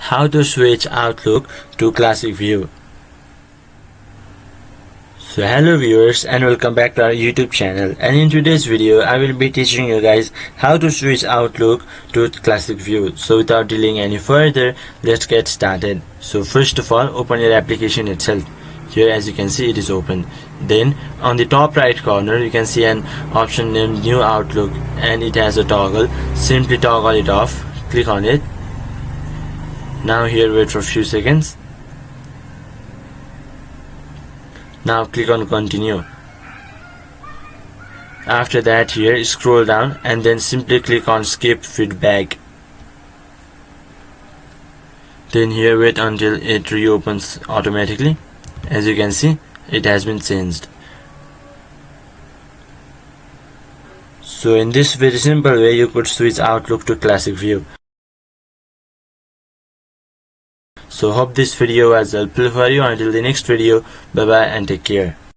How to switch Outlook to classic view. So hello viewers and welcome back to our YouTube channel, and in today's video I will be teaching you guys how to switch Outlook to classic view. So without delaying any further, let's get started. So first of all, open your application itself. Here as you can see, it is open. Then on the top right corner you can see an option named New Outlook, and it has a toggle. Simply toggle it off, click on it. Now here wait for a few seconds. Now click on continue. After that, here scroll down and then simply click on skip feedback. Then here wait until it reopens automatically. As you can see, it has been changed. So in this very simple way you could switch Outlook to classic view. So hope this video was helpful for you. Until the next video, bye bye and take care.